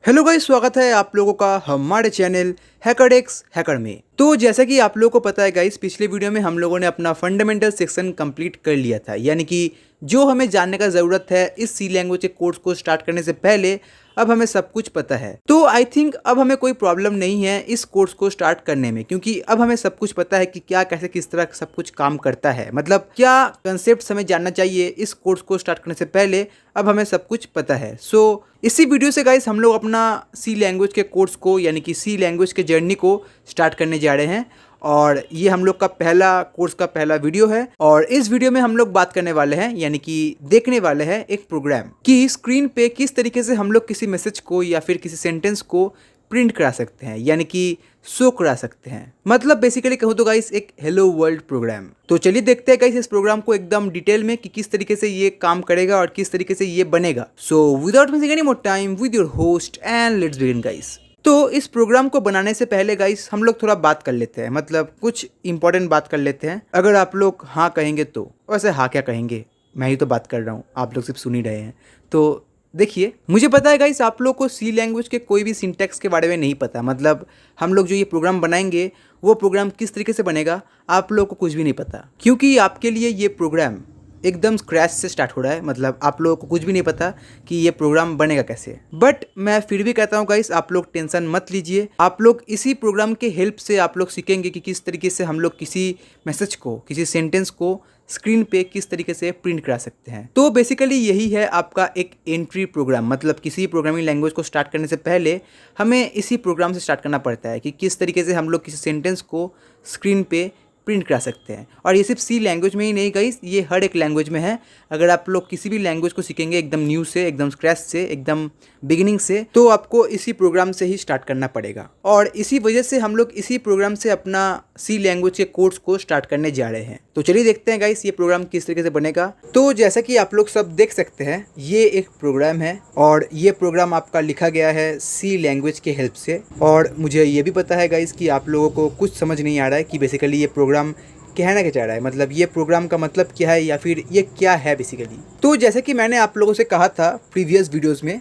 Hello guys, स्वागत है आप लोगों का हमारे चैनल हैकरडेक्स हैकर में। तो जैसा कि आप लोगों को पता है गाइस, पिछले वीडियो में हम लोगों ने अपना फंडामेंटल सेक्शन कंप्लीट कर लिया था, यानी कि जो हमें जानने का ज़रूरत है इस सी लैंग्वेज के कोर्स को स्टार्ट करने से पहले अब हमें सब कुछ पता है। तो आई थिंक अब हमें कोई प्रॉब्लम नहीं है इस कोर्स को स्टार्ट करने में, क्योंकि अब हमें सब कुछ पता है कि क्या कैसे किस तरह सब कुछ काम करता है, मतलब क्या कंसेप्ट हमें जानना चाहिए इस कोर्स को स्टार्ट करने से पहले। अब हमें सब कुछ पता है। सो इसी वीडियो से गाइस हम लोग अपना सी लैंग्वेज के कोर्स को, यानी कि सी लैंग्वेज के जर्नी को स्टार्ट करने जा रहे हैं, और ये हम लोग का पहला कोर्स का पहला वीडियो है। और इस वीडियो में हम लोग बात करने वाले हैं, यानी कि देखने वाले हैं एक प्रोग्राम कि स्क्रीन पे किस तरीके से हम लोग किसी मैसेज को या फिर किसी सेंटेंस को प्रिंट करा सकते हैं, यानी कि शो करा सकते हैं। मतलब बेसिकली कहूँ तो गाइस एक हेलो वर्ल्ड प्रोग्राम। तो चलिए देखते हैं गाइस इस प्रोग्राम को एकदम डिटेल में कि किस तरीके से ये काम करेगा और किस तरीके से ये बनेगा। So without missing any more time with your host and let's begin guys. तो इस प्रोग्राम को बनाने से पहले गाइस हम लोग थोड़ा बात कर लेते हैं, मतलब कुछ इंपॉर्टेंट बात कर लेते हैं। अगर आप लोग हाँ कहेंगे तो, वैसे हाँ क्या कहेंगे, मैं ही तो बात कर रहा हूँ, आप लोग सिर्फ सुन ही रहे हैं। तो देखिए, मुझे पता है गाइस आप लोग को सी लैंग्वेज के कोई भी सिंटैक्स के बारे में नहीं पता, मतलब हम लोग जो ये प्रोग्राम बनाएंगे वो प्रोग्राम किस तरीके से बनेगा आप लोग को कुछ भी नहीं पता, क्योंकि आपके लिए ये प्रोग्राम एकदम स्क्रैच से स्टार्ट हो रहा है। मतलब आप लोगों को कुछ भी नहीं पता कि ये प्रोग्राम बनेगा कैसे। बट मैं फिर भी कहता हूँ गाइस, आप लोग टेंशन मत लीजिए। आप लोग इसी प्रोग्राम के हेल्प से आप लोग सीखेंगे कि किस तरीके से हम लोग किसी मैसेज को, किसी सेंटेंस को स्क्रीन पे किस तरीके से प्रिंट करा सकते हैं। तो बेसिकली यही है आपका एक एंट्री प्रोग्राम, मतलब किसी प्रोग्रामिंग लैंग्वेज को स्टार्ट करने से पहले हमें इसी प्रोग्राम से स्टार्ट करना पड़ता है कि किस तरीके से हम लोग किसी सेंटेंस को स्क्रीन पे प्रिंट करा सकते हैं। और ये सिर्फ सी लैंग्वेज में ही नहीं गाइस, ये हर एक लैंग्वेज में है। अगर आप लोग किसी भी लैंग्वेज को सीखेंगे एकदम न्यू से, एकदम स्क्रैच से, एकदम बिगिनिंग से, तो आपको इसी प्रोग्राम से ही स्टार्ट करना पड़ेगा। और इसी वजह से हम लोग इसी प्रोग्राम से अपना सी लैंग्वेज के कोर्स को स्टार्ट करने जा रहे हैं। तो चलिए देखते हैं गाइस ये प्रोग्राम किस तरीके से बनेगा। तो जैसा कि आप लोग सब देख सकते हैं, ये एक प्रोग्राम है और ये प्रोग्राम आपका लिखा गया है सी लैंग्वेज के हेल्प से। और मुझे ये भी पता है गाइस कि आप लोगों को कुछ समझ नहीं आ रहा है कि बेसिकली ये प्रोग्राम कहना क्या चाह रहा है, मतलब ये प्रोग्राम का मतलब क्या है या फिर ये क्या है बेसिकली। तो जैसे कि मैंने आप लोगों से कहा था प्रीवियस वीडियोस में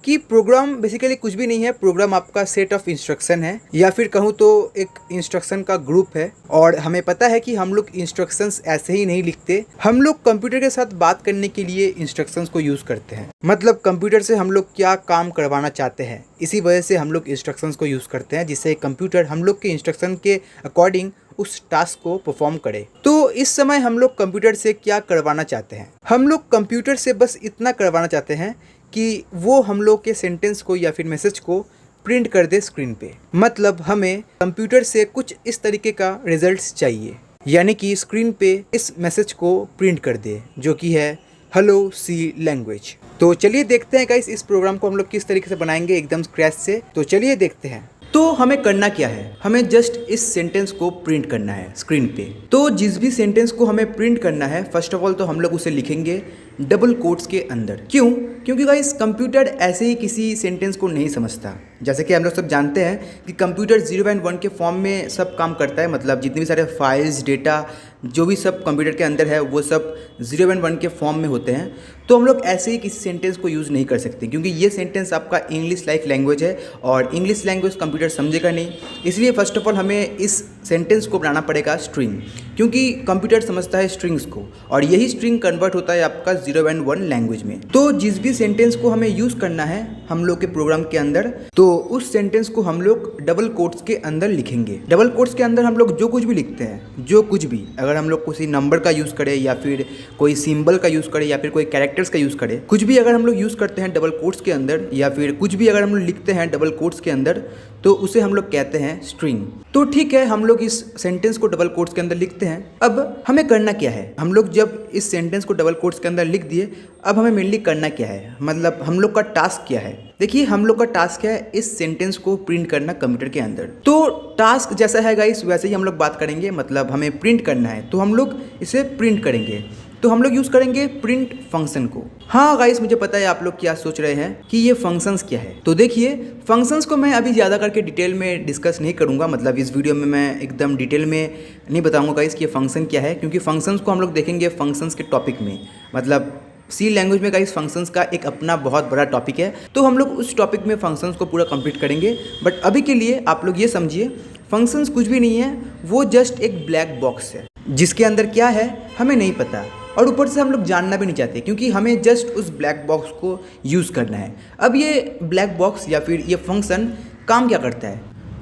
कि प्रोग्राम बेसिकली कुछ भी नहीं है। प्रोग्राम आपका सेट ऑफ इंस्ट्रक्शन है, या फिर कहूँ तो एक इंस्ट्रक्शन का ग्रुप है। और हमें पता है कि हम लोग इंस्ट्रक्शंस ऐसे ही नहीं लिखते, हम लोग कंप्यूटर के साथ बात करने के लिए इंस्ट्रक्शंस को यूज़ करते हैं। मतलब कंप्यूटर से हम लोग क्या काम करवाना चाहते हैं, इसी वजह से हम लोग इंस्ट्रक्शंस को यूज़ करते हैं, जिससे कंप्यूटर हम लोग के इंस्ट्रक्शन के अकॉर्डिंग उस टास्क को परफॉर्म करे। तो इस समय हम लोग कंप्यूटर से क्या करवाना चाहते हैं, हम लोग कंप्यूटर से बस इतना करवाना चाहते हैं कि वो हम लोग के सेंटेंस को या फिर मैसेज को प्रिंट कर दे स्क्रीन पे। मतलब हमें कंप्यूटर से कुछ इस तरीके का रिजल्ट्स चाहिए, यानी कि स्क्रीन पे इस मैसेज को प्रिंट कर दे, जो कि है हेलो सी लैंग्वेज। तो चलिए देखते हैं गाइस इस प्रोग्राम को हम लोग किस तरीके से बनाएंगे एकदम स्क्रैच से। तो चलिए देखते हैं। तो हमें करना क्या है, हमें जस्ट इस सेंटेंस को प्रिंट करना है स्क्रीन पे। तो जिस भी सेंटेंस को हमें प्रिंट करना है, फर्स्ट ऑफ ऑल तो हम लोग उसे लिखेंगे डबल कोट्स के अंदर। क्यों? क्योंकि गाइस कंप्यूटर ऐसे ही किसी सेंटेंस को नहीं समझता। जैसे कि हम लोग सब जानते हैं कि कंप्यूटर 0 एंड 1 के फॉर्म में सब काम करता है, मतलब जितने भी सारे फाइल्स, डेटा, जो भी सब कंप्यूटर के अंदर है वो सब 0 एंड 1 के फॉर्म में होते हैं। तो हम लोग ऐसे ही किसी सेंटेंस को यूज़ नहीं कर सकते, क्योंकि ये सेंटेंस आपका इंग्लिश लाइक लैंग्वेज है और इंग्लिश लैंग्वेज कंप्यूटर समझेगा नहीं। इसलिए फर्स्ट ऑफ ऑल हमें इस सेंटेंस को बनाना पड़ेगा स्ट्रिंग, क्योंकि कंप्यूटर समझता है स्ट्रिंग्स को, और यही स्ट्रिंग कन्वर्ट होता है आपका 0 एंड 1 लैंग्वेज में। तो जिस भी सेंटेंस को हमें यूज़ करना है हम लोग के प्रोग्राम के अंदर, तो उस सेंटेंस को हम लोग डबल कोट्स के अंदर लिखेंगे। डबल कोट्स के अंदर हम लोग जो कुछ भी लिखते हैं, जो कुछ भी, अगर हम लोग किसी नंबर का यूज़ करें या फिर कोई सिंबल का यूज़ करें या फिर कोई कैरेक्टर्स का यूज़ करें, कुछ भी अगर हम लोग यूज़ करते हैं डबल कोट्स के अंदर, या फिर कुछ भी अगर हम लोग लिखते हैं डबल कोट्स के अंदर, तो उसे हम लोग कहते हैं स्ट्रिंग। तो ठीक है, हम लोग इस सेंटेंस को डबल कोट्स के अंदर लिखते हैं। अब हमें करना क्या है, हम लोग जब इस सेंटेंस को डबल कोट्स के अंदर लिख दिए, अब हमें मेनली करना क्या है, मतलब हम लोग का टास्क क्या है। देखिए, हम लोग का टास्क है इस सेंटेंस को प्रिंट करना कंप्यूटर के अंदर। तो टास्क जैसा है गाइस वैसे ही हम लोग बात करेंगे, मतलब हमें प्रिंट करना है तो हम लोग इसे प्रिंट करेंगे। तो हम लोग यूज़ करेंगे प्रिंट फंक्शन को। हाँ गाइस, मुझे पता है आप लोग क्या सोच रहे हैं कि ये फंक्शंस क्या है। तो देखिए, फंक्शंस को मैं अभी ज़्यादा करके डिटेल में डिस्कस नहीं करूँगा, मतलब इस वीडियो में मैं एकदम डिटेल में नहीं बताऊँगा गाइस कि ये फंक्शन क्या है, क्योंकि फंक्शंस को हम लोग देखेंगे फंक्शंस के टॉपिक में। मतलब सी लैंग्वेज में गाइस फंक्शंस का एक अपना बहुत बड़ा टॉपिक है, तो हम लोग उस टॉपिक में फंक्शंस को पूरा कंप्लीट करेंगे। बट अभी के लिए आप लोग ये समझिए, फंक्शंस कुछ भी नहीं है, वो जस्ट एक ब्लैक बॉक्स है जिसके अंदर क्या है हमें नहीं पता, और ऊपर से हम लोग जानना भी नहीं चाहते क्योंकि हमें जस्ट उस ब्लैक बॉक्स को यूज़ करना है। अब ये ब्लैक बॉक्स या फिर ये फंक्शन काम क्या करता है,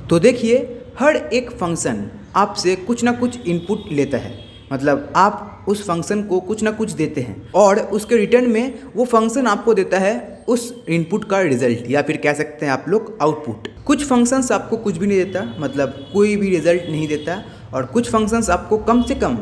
तो देखिए हर एक फंक्शन आपसे कुछ ना कुछ इनपुट लेता है, मतलब आप उस फंक्शन को कुछ ना कुछ देते हैं और उसके रिटर्न में वो फंक्शन आपको देता है उस इनपुट का रिजल्ट, या फिर कह सकते हैं आप लोग आउटपुट। कुछ फंक्शंस आपको कुछ भी नहीं देता, मतलब कोई भी रिजल्ट नहीं देता, और कुछ फंक्शंस आपको कम से कम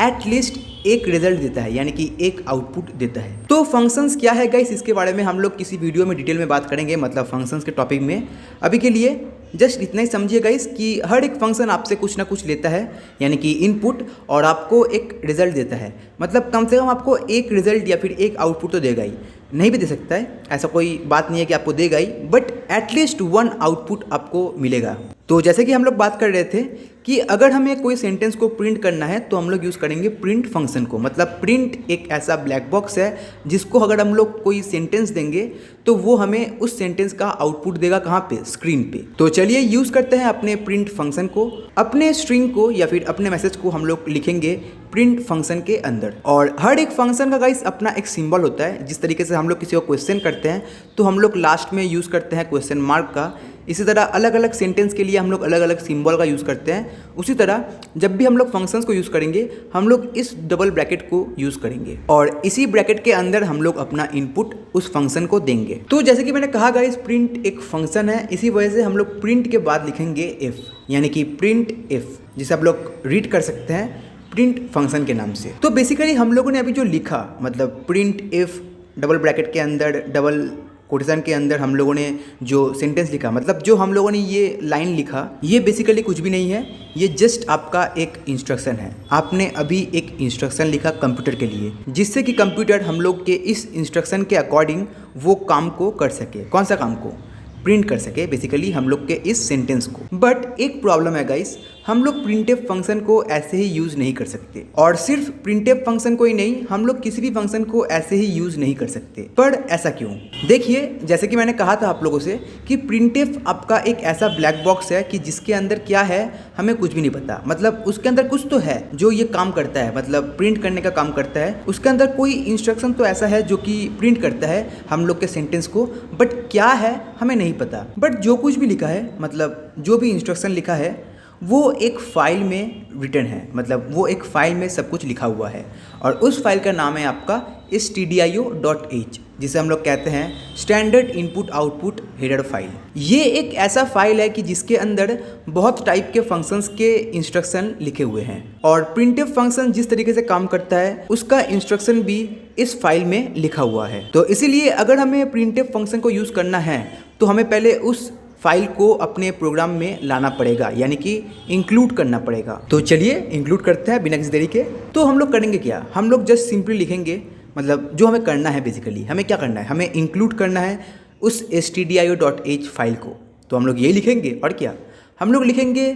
एटलीस्ट एक रिजल्ट देता है, यानी कि एक आउटपुट देता है। तो फंक्शंस क्या है गाइस, इसके बारे में हम लोग किसी वीडियो में डिटेल में बात करेंगे, मतलब फंक्शंस के टॉपिक में। अभी के लिए जस्ट इतना ही समझिए गाइस कि हर एक फंक्शन आपसे कुछ ना कुछ लेता है, यानी कि इनपुट, और आपको एक रिजल्ट देता है। मतलब कम से कम आपको एक रिजल्ट या फिर एक आउटपुट तो देगा ही, नहीं भी दे सकता है, ऐसा कोई बात नहीं है कि आपको देगा ही, बट एटलीस्ट वन आउटपुट आपको मिलेगा। तो जैसे कि हम लोग बात कर रहे थे कि अगर हमें कोई सेंटेंस को प्रिंट करना है तो हम लोग यूज़ करेंगे प्रिंट फंक्शन को। मतलब प्रिंट एक ऐसा ब्लैक बॉक्स है जिसको अगर हम लोग कोई सेंटेंस देंगे तो वो हमें उस सेंटेंस का आउटपुट देगा, कहाँ पे, स्क्रीन पे। तो चलिए यूज़ करते हैं अपने प्रिंट फंक्शन को। अपने स्ट्रिंग को या फिर अपने मैसेज को हम लोग लिखेंगे प्रिंट फंक्शन के अंदर, और हर एक फंक्शन का गाइस अपना एक सिंबल होता है। जिस तरीके से हम लोग किसी को क्वेश्चन करते हैं तो हम लोग लास्ट में यूज़ करते हैं क्वेश्चन मार्क का, इसी तरह अलग अलग सेंटेंस के लिए हम लोग अलग अलग सिंबल का यूज़ करते हैं। उसी तरह जब भी हम लोग फंक्शंस को यूज़ करेंगे हम लोग इस डबल ब्रैकेट को यूज़ करेंगे, और इसी ब्रैकेट के अंदर हम लोग अपना इनपुट उस फंक्शन को देंगे। तो जैसे कि मैंने कहा गाइस, प्रिंट एक फंक्शन है, इसी वजह से हम लोग प्रिंट के बाद लिखेंगे इफ, यानी कि प्रिंट इफ, जिसे आप लोग रीड कर सकते हैं प्रिंट फंक्शन के नाम से। तो बेसिकली हम लोगों ने अभी जो लिखा, मतलब प्रिंट इफ डबल ब्रैकेट के अंदर डबल कोटेशन के अंदर हम लोगों ने जो सेंटेंस लिखा, मतलब जो हम लोगों ने ये लाइन लिखा, ये बेसिकली कुछ भी नहीं है, ये जस्ट आपका एक इंस्ट्रक्शन है। आपने अभी एक इंस्ट्रक्शन लिखा कंप्यूटर के लिए, जिससे कि कंप्यूटर हम लोग के इस इंस्ट्रक्शन के अकॉर्डिंग वो काम को कर सके। कौन सा काम को? प्रिंट कर सके बेसिकली हम लोग के इस सेंटेंस को। बट एक प्रॉब्लम है गाइस, हम लोग प्रिंटफ फंक्शन को ऐसे ही यूज़ नहीं कर सकते, और सिर्फ प्रिंटफ फंक्शन को ही नहीं, हम लोग किसी भी फंक्शन को ऐसे ही यूज़ नहीं कर सकते। पर ऐसा क्यों? देखिए, जैसे कि मैंने कहा था आप लोगों से कि प्रिंटफ आपका एक ऐसा ब्लैक बॉक्स है कि जिसके अंदर क्या है हमें कुछ भी नहीं पता। मतलब उसके अंदर कुछ तो है जो ये काम करता है, मतलब प्रिंट करने का काम करता है। उसके अंदर कोई इंस्ट्रक्शन तो ऐसा है जो कि प्रिंट करता है हम लोग के सेंटेंस को, बट क्या है हमें नहीं पता। बट जो कुछ भी लिखा है, मतलब जो भी इंस्ट्रक्शन लिखा है, वो एक फाइल में रिटर्न है, मतलब वो एक फाइल में सब कुछ लिखा हुआ है, और उस फाइल का नाम है आपका stdio.h, जिसे हम लोग कहते हैं standard input output header file. ये एक ऐसा फाइल है कि जिसके अंदर बहुत टाइप के फंक्शंस के इंस्ट्रक्शन लिखे हुए हैं, और प्रिंटफ फंक्शन जिस तरीके से काम करता है उसका इंस्ट्रक्शन भी इस फाइल में लिखा हुआ है। तो इसीलिए अगर हमें प्रिंटफ फंक्शन को यूज़ करना है तो हमें पहले उस फाइल को अपने प्रोग्राम में लाना पड़ेगा, यानी कि इंक्लूड करना पड़ेगा। तो चलिए इंक्लूड करते हैं बिना किसी देरी के। तो हम लोग करेंगे क्या, हम लोग जस्ट सिंपली लिखेंगे, मतलब जो हमें करना है बेसिकली, हमें क्या करना है, हमें इंक्लूड करना है उस stdio.h फाइल को। तो हम लोग यही लिखेंगे, और क्या हम लोग लिखेंगे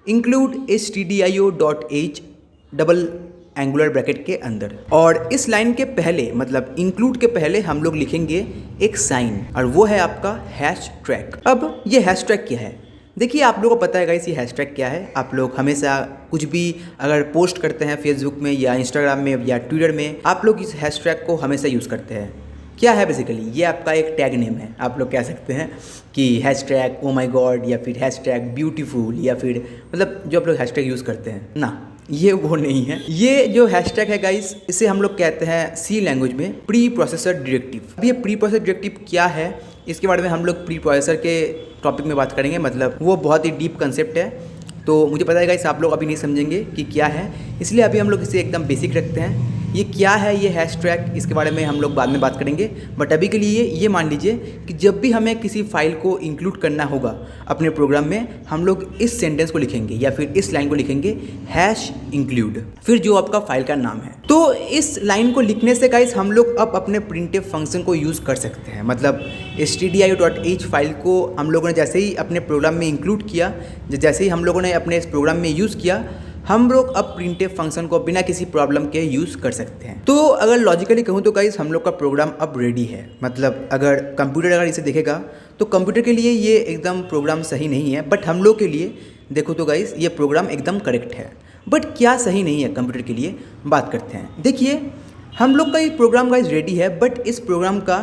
include stdio.h double angular bracket के अंदर, और इस लाइन के पहले, मतलब इंक्लूड के पहले हम लोग लिखेंगे एक साइन, और वो है आपका हैश ट्रैग। अब ये हैश ट्रैग क्या है? देखिए, आप लोगों को पता है गाइस ये हैश टैग क्या है। आप लोग हमेशा कुछ भी अगर पोस्ट करते हैं फेसबुक में या इंस्टाग्राम में या ट्विटर में, आप लोग इस हैश टैग को हमेशा यूज़ करते हैं। क्या है बेसिकली? ये आपका एक टैग नेम है। आप लोग कह सकते हैं कि हैश टैग ओ माई गॉड, या फिर हैश टैग ब्यूटीफुल, या फिर मतलब जो आप लोग हैश टैग यूज़ करते हैं ना, ये वो नहीं है। ये जो हैशटैग है गाइस, इसे हम लोग कहते हैं सी लैंग्वेज में प्री प्रोसेसर डायरेक्टिव। अब ये प्री प्रोसेसर डायरेक्टिव क्या है, इसके बारे में हम लोग प्री प्रोसेसर के टॉपिक में बात करेंगे। मतलब वो बहुत ही डीप कंसेप्ट है, तो मुझे पता है गाइस आप लोग अभी नहीं समझेंगे कि क्या है, इसलिए अभी हम लोग इसे एकदम बेसिक रखते हैं। ये क्या है ये हैश टैग, इसके बारे में हम लोग बाद में बात करेंगे। बट अभी के लिए ये मान लीजिए कि जब भी हमें किसी फाइल को इंक्लूड करना होगा अपने प्रोग्राम में, हम लोग इस सेंटेंस को लिखेंगे या फिर इस लाइन को लिखेंगे हैश इंक्लूड, फिर जो आपका फाइल का नाम है। तो इस लाइन को लिखने से गाइस हम लोग अब अपने प्रिंटफ फंक्शन को यूज़ कर सकते हैं। मतलब stdio.h फाइल को हम लोगों ने जैसे ही अपने प्रोग्राम में इंक्लूड किया, जैसे ही हम लोगों ने अपने इस प्रोग्राम में यूज़ किया, हम लोग अब प्रिंटफ फंक्शन को बिना किसी प्रॉब्लम के यूज़ कर सकते हैं। तो अगर लॉजिकली कहूँ तो गाइस हम लोग का प्रोग्राम अब रेडी है। मतलब अगर कंप्यूटर अगर इसे देखेगा तो कंप्यूटर के लिए ये एकदम प्रोग्राम सही नहीं है, बट हम लोग के लिए देखो तो गाइस ये प्रोग्राम एकदम करेक्ट है। बट क्या सही नहीं है कंप्यूटर के लिए, बात करते हैं। देखिए हम लोग का ये प्रोग्राम गाइस रेडी है, बट इस प्रोग्राम का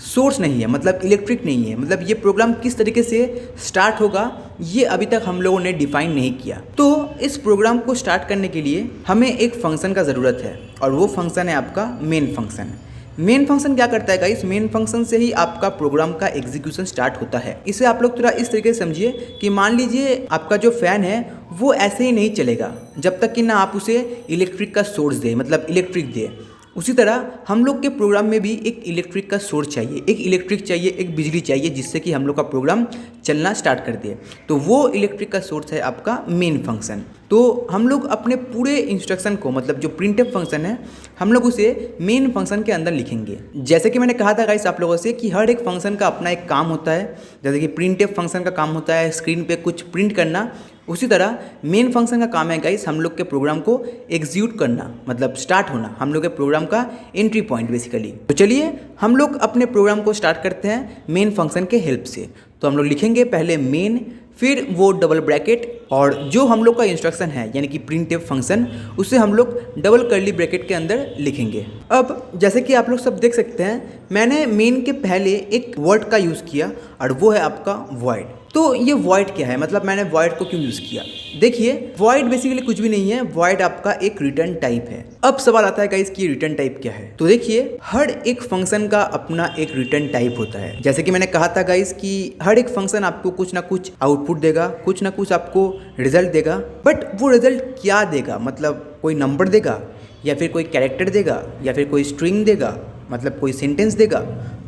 सोर्स नहीं है, मतलब इलेक्ट्रिक नहीं है। मतलब ये प्रोग्राम किस तरीके से स्टार्ट होगा ये अभी तक हम लोगों ने डिफाइन नहीं किया। तो इस प्रोग्राम को स्टार्ट करने के लिए हमें एक फंक्शन का ज़रूरत है, और वो फंक्शन है आपका मेन फंक्शन। मेन फंक्शन क्या करता है गाइस, मेन फंक्शन से ही आपका प्रोग्राम का एग्जीक्यूशन स्टार्ट होता है। इसे आप लोग थोड़ा इस तरीके से समझिए कि मान लीजिए आपका जो फ़ैन है वो ऐसे ही नहीं चलेगा जब तक कि ना आप उसे इलेक्ट्रिक का सोर्स दे, मतलब इलेक्ट्रिक दे। उसी तरह हम लोग के प्रोग्राम में भी एक इलेक्ट्रिक का सोर्स चाहिए, एक इलेक्ट्रिक चाहिए, एक बिजली चाहिए, जिससे कि हम लोग का प्रोग्राम चलना स्टार्ट कर दे। तो वो इलेक्ट्रिक का सोर्स है आपका मेन फंक्शन। तो हम लोग अपने पूरे इंस्ट्रक्शन को, मतलब जो प्रिंटफ फंक्शन है, हम लोग उसे मेन फंक्शन के अंदर लिखेंगे। जैसे कि मैंने कहा था गाइस आप लोगों से कि हर एक फंक्शन का अपना एक काम होता है। जैसे कि प्रिंटफ फंक्शन का काम होता है स्क्रीन पे कुछ प्रिंट करना, उसी तरह मेन फंक्शन का काम है गाइस हम लोग के प्रोग्राम को एग्जीक्यूट करना, मतलब स्टार्ट होना, हम लोग के प्रोग्राम का एंट्री पॉइंट बेसिकली। तो चलिए हम लोग अपने प्रोग्राम को स्टार्ट करते हैं मेन फंक्शन के हेल्प से। तो हम लोग लिखेंगे पहले मेन, फिर वो डबल ब्रैकेट, और जो हम लोग का इंस्ट्रक्शन है यानी कि प्रिंटफ फंक्शन, उसे हम लोग डबल कर्ली ब्रैकेट के अंदर लिखेंगे। अब जैसे कि आप लोग सब देख सकते हैं मैंने मेन के पहले एक वर्ड का यूज़ किया, और वो है आपका वॉइड। तो ये वॉइड क्या है, मतलब मैंने वॉइड को क्यों यूज़ किया? देखिए वॉइड बेसिकली कुछ भी नहीं है, वॉइड आपका एक रिटर्न टाइप है। अब सवाल आता है गाइस कि रिटर्न टाइप क्या है। तो देखिए हर एक फंक्शन का अपना एक रिटर्न टाइप होता है। जैसे कि मैंने कहा था गाइस कि हर एक फंक्शन आपको कुछ ना कुछ आउटपुट देगा, कुछ ना कुछ आपको रिजल्ट देगा। बट वो रिजल्ट क्या देगा, मतलब कोई नंबर देगा, या फिर कोई कैरेक्टर देगा, या फिर कोई स्ट्रिंग देगा, मतलब कोई सेंटेंस देगा,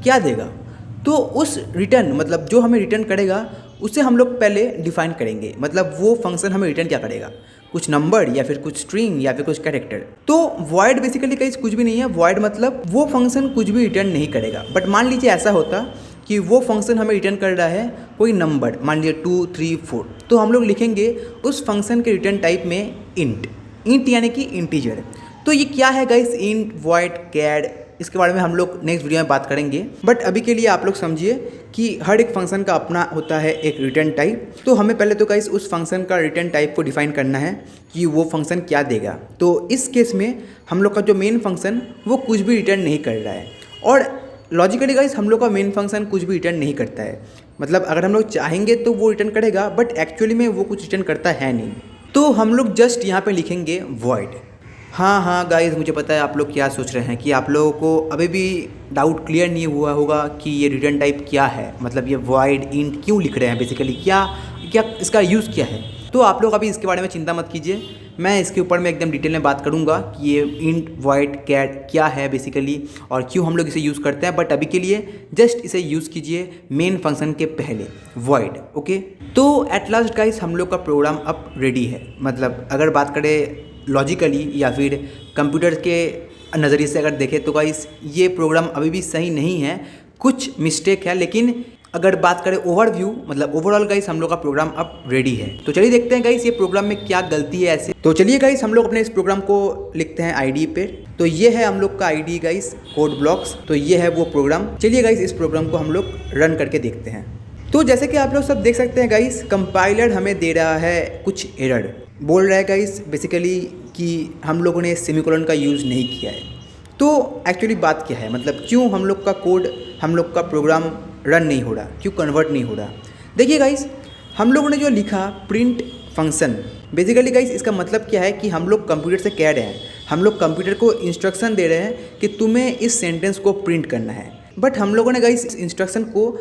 क्या देगा? तो उस रिटर्न, मतलब जो हमें रिटर्न करेगा उसे हम लोग पहले डिफाइन करेंगे। मतलब वो फंक्शन हमें रिटर्न क्या करेगा, कुछ नंबर या फिर कुछ स्ट्रिंग या फिर कुछ कैरेक्टर। तो वॉइड बेसिकली कहीं कुछ भी नहीं है। वॉइड मतलब वो फंक्शन कुछ भी रिटर्न नहीं करेगा। बट मान लीजिए ऐसा होता कि वो फंक्शन हमें रिटर्न कर रहा है कोई नंबर, मान लीजिए 2, 3, 4, तो हम लोग लिखेंगे उस फंक्शन के रिटर्न टाइप में इंट यानी कि इंटीजर। तो ये क्या है गाइस, इंट, वॉइड, कैड, इसके बारे में हम लोग नेक्स्ट वीडियो में बात करेंगे। बट अभी के लिए आप लोग समझिए कि हर एक फंक्शन का अपना होता है एक रिटर्न टाइप। तो हमें पहले तो गाइस उस फंक्शन का रिटर्न टाइप को डिफाइन करना है कि वो फंक्शन क्या देगा। तो इस केस में हम लोग का जो मेन फंक्शन वो कुछ भी रिटर्न नहीं कर रहा है, और लॉजिकली गाइस हम लोग का मेन फंक्शन कुछ भी रिटर्न नहीं करता है। मतलब अगर हम लोग चाहेंगे तो वो रिटर्न करेगा, बट एक्चुअली में वो कुछ रिटर्न करता है नहीं। तो हम लोग जस्ट यहाँ पे लिखेंगे वॉइड। हाँ गाइस, मुझे पता है आप लोग क्या सोच रहे हैं कि आप लोगों को अभी भी डाउट क्लियर नहीं हुआ होगा कि ये रिटर्न टाइप क्या है, मतलब ये वॉइड इंट क्यों लिख रहे हैं, बेसिकली क्या इसका यूज़ क्या है। तो आप लोग अभी इसके बारे में चिंता मत कीजिए, मैं इसके ऊपर में एकदम डिटेल में बात करूंगा कि ये इंट, वॉइड, कैड क्या है बेसिकली और क्यों हम लोग इसे यूज़ करते हैं। बट अभी के लिए जस्ट इसे यूज़ कीजिए मेन फंक्शन के पहले, वॉइड। ओके, तो एट लास्ट गाइस हम लोग का प्रोग्राम अब रेडी है। मतलब अगर बात करें लॉजिकली या फिर कंप्यूटर के नज़रिए से अगर देखें तो गाइस ये प्रोग्राम अभी भी सही नहीं है, कुछ मिस्टेक है। लेकिन अगर बात करें ओवरव्यू, मतलब ओवरऑल गाइस हम लोग का प्रोग्राम अब रेडी है। तो चलिए देखते हैं गाइस ये प्रोग्राम में क्या गलती है ऐसे। तो चलिए गाइस हम लोग अपने इस प्रोग्राम को लिखते हैं आईडी पे। तो ये है हम लोग का आईडी गाइस, कोड ब्लॉक्स। तो ये है वो प्रोग्राम। चलिए गाइस इस प्रोग्राम को हम लोग रन करके देखते हैं। तो जैसे कि आप लोग सब देख सकते हैं गाइस, कंपाइलर हमें दे रहा है कुछ एरर, बोल रहा है गाइस बेसिकली कि हम लोगों ने सेमीकोलन का यूज़ नहीं किया है। तो एक्चुअली बात क्या है, मतलब क्यों हम लोग का कोड, हम लोग का प्रोग्राम रन नहीं हो रहा, क्यों कन्वर्ट नहीं हो रहा। देखिए गाइस हम लोगों ने जो लिखा प्रिंट फंक्शन, बेसिकली गाइस इसका मतलब क्या है कि हम लोग कंप्यूटर से कह रहे हैं, हम लोग कंप्यूटर को इंस्ट्रक्शन दे रहे हैं कि तुम्हें इस सेंटेंस को प्रिंट करना है। बट हम लोगों ने गाइस इस इंस्ट्रक्शन को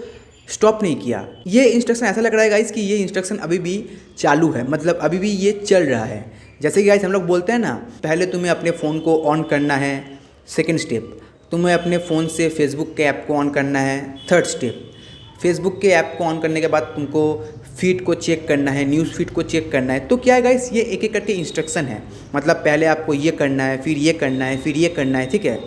स्टॉप नहीं किया। ये इंस्ट्रक्शन ऐसा लग रहा है गाइस कि ये इंस्ट्रक्शन अभी भी चालू है, मतलब अभी भी ये चल रहा है। जैसे कि गाइस हम लोग बोलते हैं ना, पहले तुम्हें अपने फ़ोन को ऑन करना है, सेकंड स्टेप तुम्हें अपने फ़ोन से फेसबुक के ऐप को ऑन करना है, थर्ड स्टेप फेसबुक के ऐप को ऑन करने के बाद तुमको फीड को चेक करना है, न्यूज़ फीड को चेक करना है। तो क्या है गाइस, ये एक एक करके इंस्ट्रक्शन है, मतलब पहले आपको ये करना है, फिर ये करना है, फिर ये करना है, ठीक है।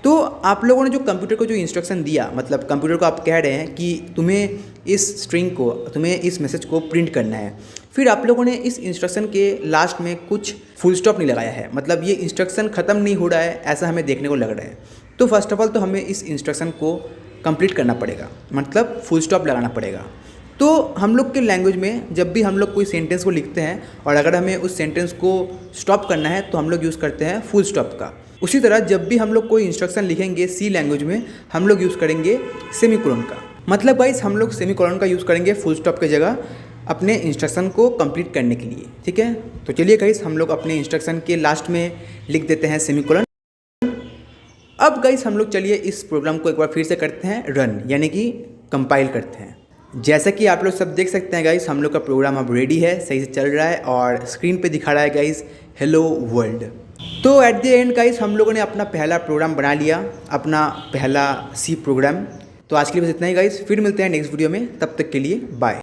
तो आप लोगों ने जो कंप्यूटर को जो इंस्ट्रक्शन दिया, मतलब कंप्यूटर को आप कह रहे हैं कि तुम्हें इस स्ट्रिंग को, तुम्हें इस मैसेज को प्रिंट करना है, फिर आप लोगों ने इस इंस्ट्रक्शन के लास्ट में कुछ फुल स्टॉप नहीं लगाया है, मतलब ये इंस्ट्रक्शन ख़त्म नहीं हो रहा है ऐसा हमें देखने को लग रहा है। तो फर्स्ट ऑफ ऑल तो हमें इस इंस्ट्रक्शन को कंप्लीट करना पड़ेगा, मतलब फुल स्टॉप लगाना पड़ेगा। तो हम लोग के लैंग्वेज में जब भी हम लोग कोई सेंटेंस को लिखते हैं और अगर हमें उस सेंटेंस को स्टॉप करना है तो हम लोग यूज़ करते हैं फुल स्टॉप का। उसी तरह जब भी हम लोग कोई इंस्ट्रक्शन लिखेंगे सी लैंग्वेज में हम लोग यूज़ करेंगे सेमीकोलन का। मतलब गाइस हम लोग सेमीकोलन का यूज़ करेंगे फुल स्टॉप की जगह अपने इंस्ट्रक्शन को कंप्लीट करने के लिए, ठीक है। तो चलिए गाइस हम लोग अपने इंस्ट्रक्शन के लास्ट में लिख देते हैं सेमीकोलन। अब गाइस हम लोग चलिए इस प्रोग्राम को एक बार फिर से करते हैं रन, यानी कि कंपाइल करते हैं। जैसा कि आप लोग सब देख सकते हैं गाइस हम लोग का प्रोग्राम अब रेडी है, सही से चल रहा है और स्क्रीन पे दिखा रहा है गाइस हेलो वर्ल्ड। तो एट द एंड गाइस हम लोगों ने अपना पहला प्रोग्राम बना लिया, अपना पहला सी प्रोग्राम। तो आज के लिए बस इतना ही गाइस, फिर मिलते हैं नेक्स्ट वीडियो में, तब तक के लिए बाय।